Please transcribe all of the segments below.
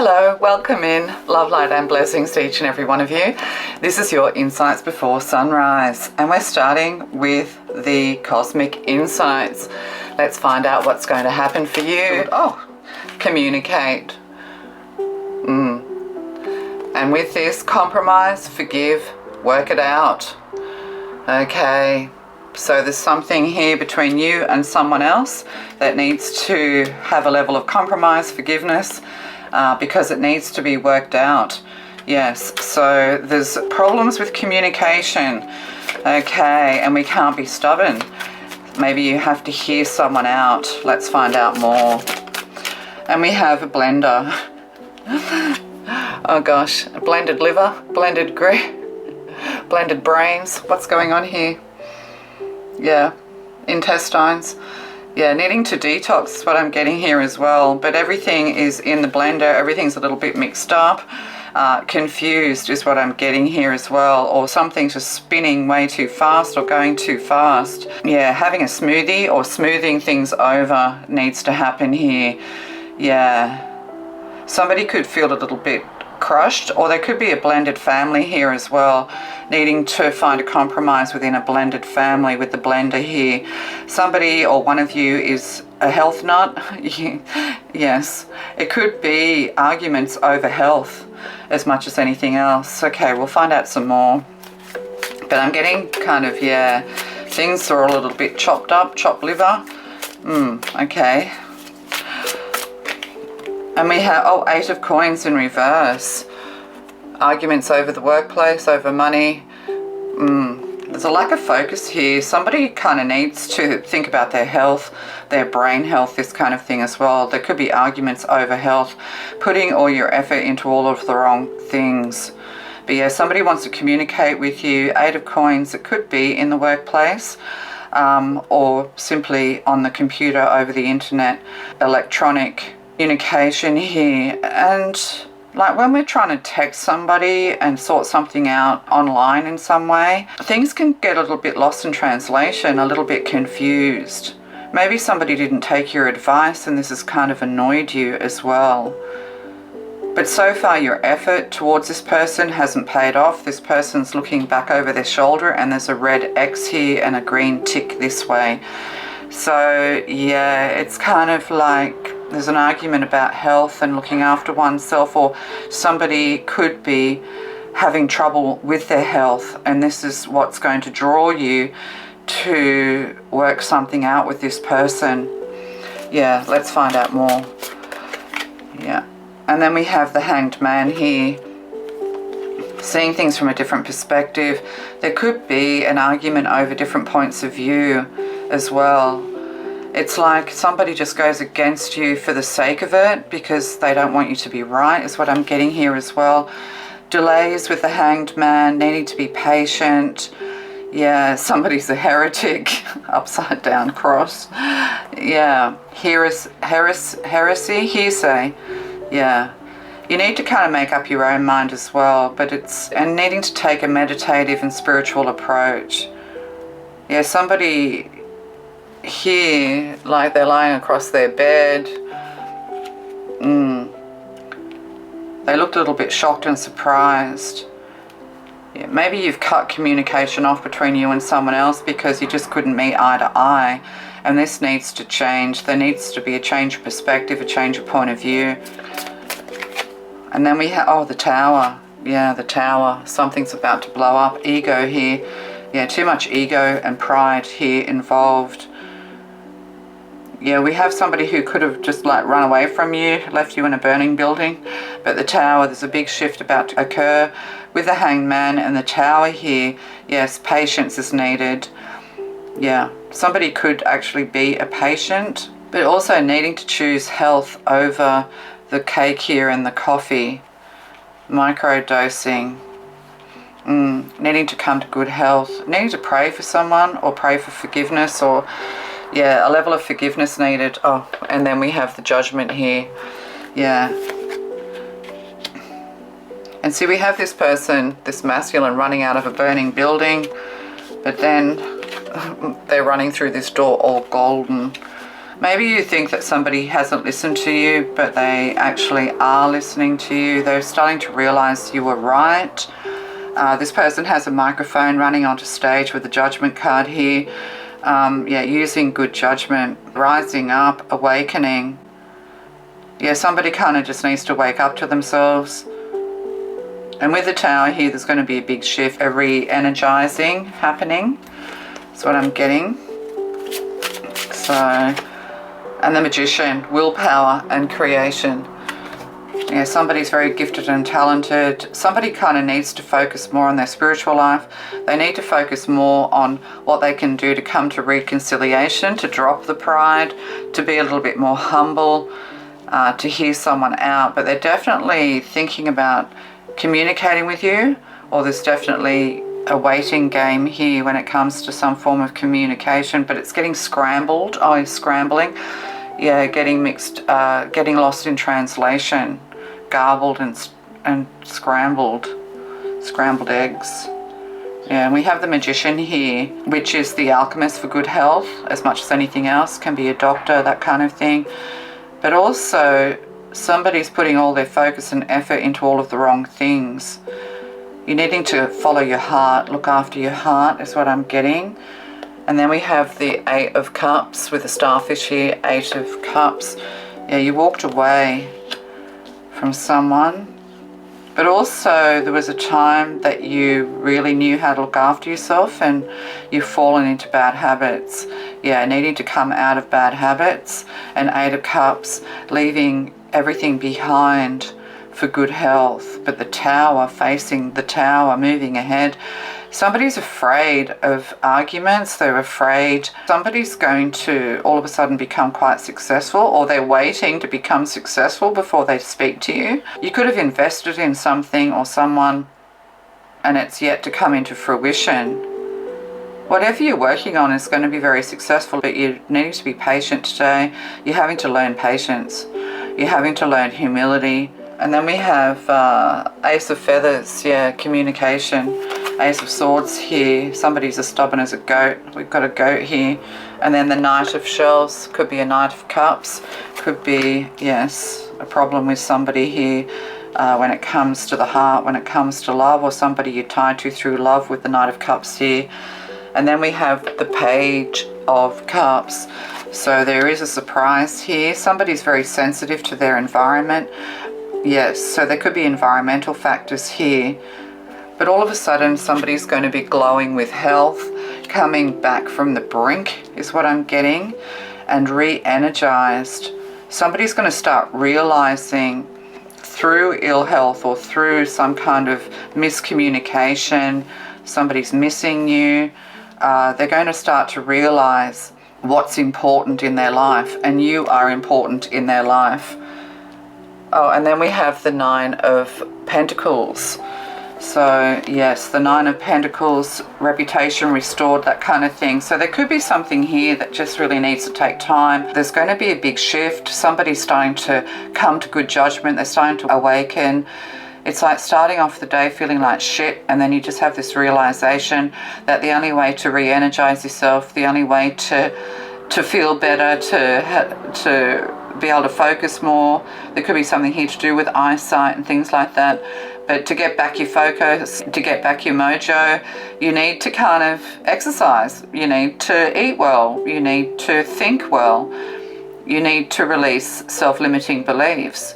Hello, welcome in. Love, light and blessings to each and every one of you. This is your Insights Before Sunrise, and we're starting with the Cosmic Insights. Let's find out what's going to happen for you. Oh, communicate. And with this, compromise, forgive, work it out. Okay, so there's something here between you and someone else that needs to have a level of compromise, forgiveness, because it needs to be worked out. Yes, so there's problems with communication. Okay, and we can't be stubborn. Maybe you have to hear someone out. Let's find out more. And we have a blender. Oh gosh, a blended liver, blended brains. What's going on here? Yeah, intestines. Yeah, needing to detox is what I'm getting here as well. But everything is in the blender. Everything's a little bit mixed up. Confused is what I'm getting here as well. Or something's just spinning way too fast or going too fast. Yeah, having a smoothie or smoothing things over needs to happen here. Yeah. Somebody could feel a little bit crushed, or there could be a blended family here as well, needing to find a compromise within a blended family with the blender here. Somebody or one of you is a health nut. Yes, it could be arguments over health as much as anything else. Okay, we'll find out some more. But I'm getting kind of, yeah, things are a little bit chopped up, chopped liver. Okay. And we have, oh, 8 of coins in reverse. Arguments over the workplace, over money. There's a lack of focus here. Somebody kind of needs to think about their health, their brain health, this kind of thing as well. There could be arguments over health, putting all your effort into all of the wrong things. But yeah, somebody wants to communicate with you. 8 of coins, it could be in the workplace. Or simply on the computer, over the internet, electronic communication here. And like when we're trying to text somebody and sort something out online in some way, things can get a little bit lost in translation, a little bit confused. Maybe somebody didn't take your advice and this has kind of annoyed you as well. But so far your effort towards this person hasn't paid off. This person's looking back over their shoulder and there's a red X here and a green tick this way. So yeah, it's kind of like there's an argument about health and looking after oneself, or somebody could be having trouble with their health, and this is what's going to draw you to work something out with this person. Yeah, let's find out more. Yeah, and then we have the Hanged Man here, seeing things from a different perspective. There could be an argument over different points of view as well. It's like somebody just goes against you for the sake of it because they don't want you to be right, is what I'm getting here as well. Delays with the Hanged Man, needing to be patient. Yeah, somebody's a heretic, upside down cross. Yeah, heresy, hearsay. Yeah, you need to kind of make up your own mind as well, but and needing to take a meditative and spiritual approach. Yeah, somebody here, like they're lying across their bed. They looked a little bit shocked and surprised. Yeah, maybe you've cut communication off between you and someone else because you just couldn't meet eye to eye, and this needs to change. There needs to be a change of perspective, a change of point of view. And then we have, oh, the Tower. Yeah, the Tower. Something's about to blow up. Ego here. Yeah, too much ego and pride here involved. Yeah, we have somebody who could have just like run away from you, left you in a burning building. But the Tower, there's a big shift about to occur with the Hanged Man and the Tower here. Yes, patience is needed. Yeah, somebody could actually be a patient, but also needing to choose health over the cake here and the coffee. Microdosing. Needing to come to good health. Needing to pray for someone or pray for forgiveness, or yeah, a level of forgiveness needed. Oh, and then we have the Judgment here. Yeah. And see, we have this person, this masculine, running out of a burning building, but then they're running through this door all golden. Maybe you think that somebody hasn't listened to you, but they actually are listening to you. They're starting to realize you were right. This person has a microphone running onto stage with the judgment card here. Yeah, using good judgment, rising up, awakening. Yeah, somebody kind of just needs to wake up to themselves. And with the Tower here, there's going to be a big shift, a re-energizing happening. That's what I'm getting. So, and the Magician, willpower and creation. Yeah, somebody's very gifted and talented. Somebody kind of needs to focus more on their spiritual life. They need to focus more on what they can do to come to reconciliation, to drop the pride, to be a little bit more humble, to hear someone out. But they're definitely thinking about communicating with you, or there's definitely a waiting game here when it comes to some form of communication, but it's getting scrambled. Oh, scrambling. Yeah, getting mixed, getting lost in translation, garbled and scrambled eggs. Yeah, and we have the Magician here, which is the alchemist for good health, as much as anything else, can be a doctor, that kind of thing. But also, somebody's putting all their focus and effort into all of the wrong things. You're needing to follow your heart, look after your heart is what I'm getting. And then we have the Eight of Cups with the starfish here, Eight of Cups. Yeah, you walked away from someone. But also there was a time that you really knew how to look after yourself and you've fallen into bad habits. Yeah, needing to come out of bad habits. And Eight of Cups, leaving everything behind for good health. But the Tower, facing the Tower, moving ahead. Somebody's afraid of arguments. They're afraid somebody's going to all of a sudden become quite successful, or they're waiting to become successful before they speak to you. You could have invested in something or someone and it's yet to come into fruition. Whatever you're working on is going to be very successful, but you're needing to be patient today. You're having to learn patience. You're having to learn humility. And then we have Ace of Feathers, yeah, communication. Ace of Swords here. Somebody's as stubborn as a goat. We've got a goat here. And then the Knight of Shells. Could be a Knight of Cups. Could be, yes, a problem with somebody here when it comes to the heart, when it comes to love, or somebody you're tied to through love with the Knight of Cups here. And then we have the Page of Cups. So there is a surprise here. Somebody's very sensitive to their environment. Yes, so there could be environmental factors here. But all of a sudden, somebody's going to be glowing with health, coming back from the brink is what I'm getting, and re-energized. Somebody's going to start realizing through ill health or through some kind of miscommunication, somebody's missing you. They're going to start to realize what's important in their life, and you are important in their life. Oh, and then we have the Nine of Pentacles. So, yes, the Nine of Pentacles, reputation restored, that kind of thing. So there could be something here that just really needs to take time. There's going to be a big shift. Somebody's starting to come to good judgment. They're starting to awaken. It's like starting off the day feeling like shit, and then you just have this realization that the only way to re-energize yourself, the only way to feel better, to be able to focus more. There could be something here to do with eyesight and things like that. But to get back your focus, to get back your mojo, you need to kind of exercise. You need to eat well. You need to think well. You need to release self-limiting beliefs.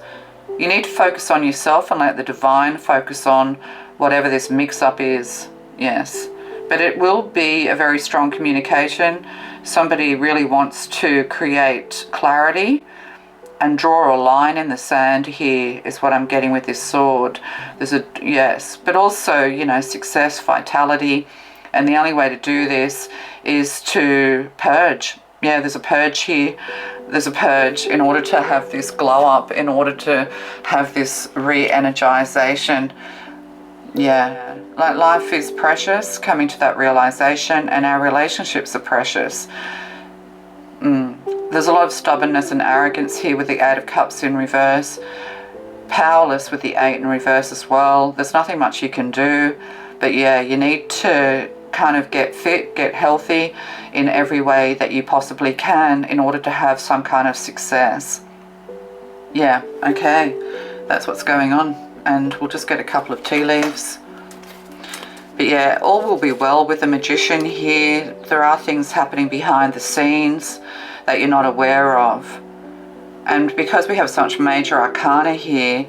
You need to focus on yourself and let the divine focus on whatever this mix-up is. Yes. But it will be a very strong communication. Somebody really wants to create clarity and draw a line in the sand here is what I'm getting with this sword. There's a, yes, but also, you know, success, vitality. And the only way to do this is to purge. Yeah, there's a purge here. There's a purge in order to have this glow up, in order to have this re-energization. Yeah, like life is precious, coming to that realization, and our relationships are precious. There's a lot of stubbornness and arrogance here with the Eight of Cups in reverse. Powerless with the Eight in reverse as well. There's nothing much you can do. But yeah, you need to kind of get fit, get healthy in every way that you possibly can in order to have some kind of success. Yeah, okay, that's what's going on. And we'll just get a couple of tea leaves. But yeah, all will be well with the Magician here. There are things happening behind the scenes that you're not aware of. And because we have such major arcana here,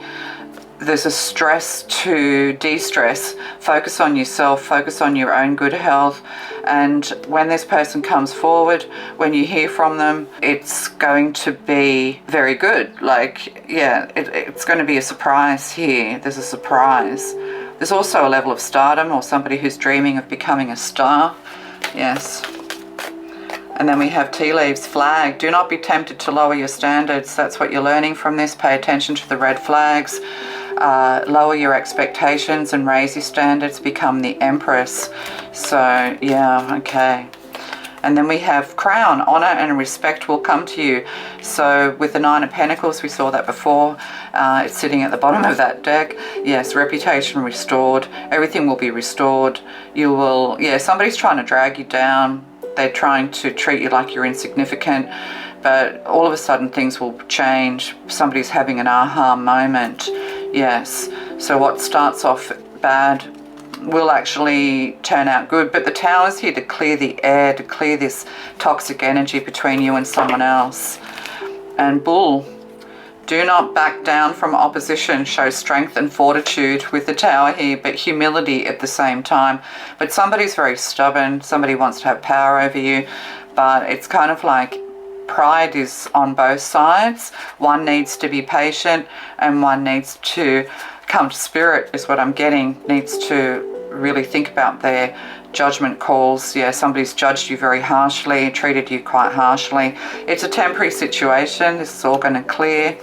there's a stress to de-stress. Focus on yourself, focus on your own good health. And when this person comes forward, when you hear from them, it's going to be very good. Like, yeah, it's going to be a surprise here. There's a surprise. There's also a level of stardom, or somebody who's dreaming of becoming a star. Yes. And then we have tea leaves, flag. Do not be tempted to lower your standards. That's what you're learning from this. Pay attention to the red flags. Lower your expectations and raise your standards. Become the Empress. So, yeah, okay. And then we have crown. Honor and respect will come to you. So with the Nine of Pentacles, we saw that before. It's sitting at the bottom of that deck. Yes, reputation restored. Everything will be restored. You will, yeah, somebody's trying to drag you down. They're trying to treat you like you're insignificant. But all of a sudden things will change. Somebody's having an aha moment. Yes. So what starts off bad will actually turn out good. But the Tower's here to clear the air, to clear this toxic energy between you and someone else. And Bull, do not back down from opposition. Show strength and fortitude with the Tower here, but humility at the same time. But somebody's very stubborn. Somebody wants to have power over you. But it's kind of like pride is on both sides. One needs to be patient and one needs to come to spirit, is what I'm getting. Needs to really think about their judgment calls. Yeah, somebody's judged you very harshly, treated you quite harshly. It's a temporary situation. This is all going to clear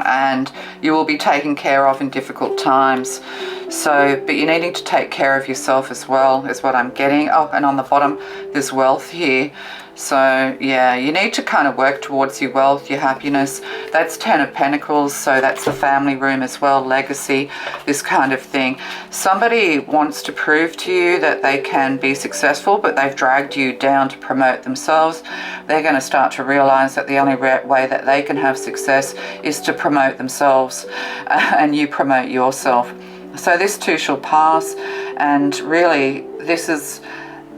and you will be taken care of in difficult times. So, but you're needing to take care of yourself as well, is what I'm getting. Oh, and on the bottom, there's wealth here. So, yeah, you need to kind of work towards your wealth, your happiness. That's 10 of Pentacles, so that's the family room as well, legacy, this kind of thing. Somebody wants to prove to you that they can be successful, but they've dragged you down to promote themselves. They're going to start to realize that the only way that they can have success is to promote themselves, and you promote yourself. So this too shall pass, and really this is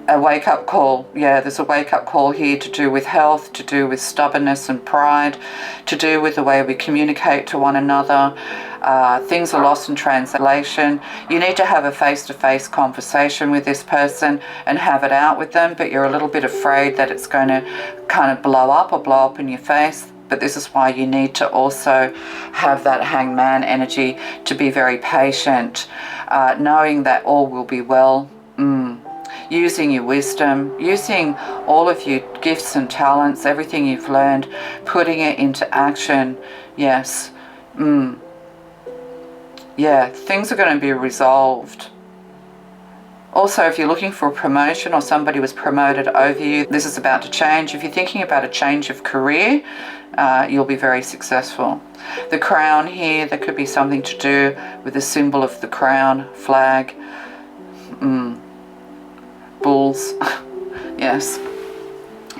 a wake-up call. Yeah, there's a wake-up call here to do with health, to do with stubbornness and pride, to do with the way we communicate to one another. Things are lost in translation. You need to have a face-to-face conversation with this person and have it out with them, but you're a little bit afraid that it's going to kind of blow up or blow up in your face. But this is why you need to also have that hangman energy, to be very patient, knowing that all will be well. Using your wisdom, using all of your gifts and talents, everything you've learned, putting it into action. Yes. Yeah, things are going to be resolved. Also, if you're looking for a promotion or somebody was promoted over you, this is about to change. If you're thinking about a change of career, you'll be very successful. The crown here, there could be something to do with the symbol of the crown, flag. Bulls. Yes.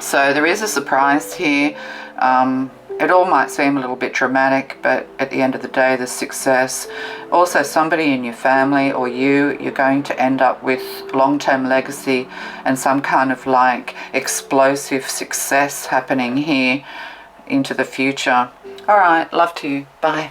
So there is a surprise here. It all might seem a little bit dramatic, but at the end of the day, there's success. Also, somebody in your family or you're going to end up with long-term legacy and some kind of like explosive success happening here into the future. All right, love to you. Bye.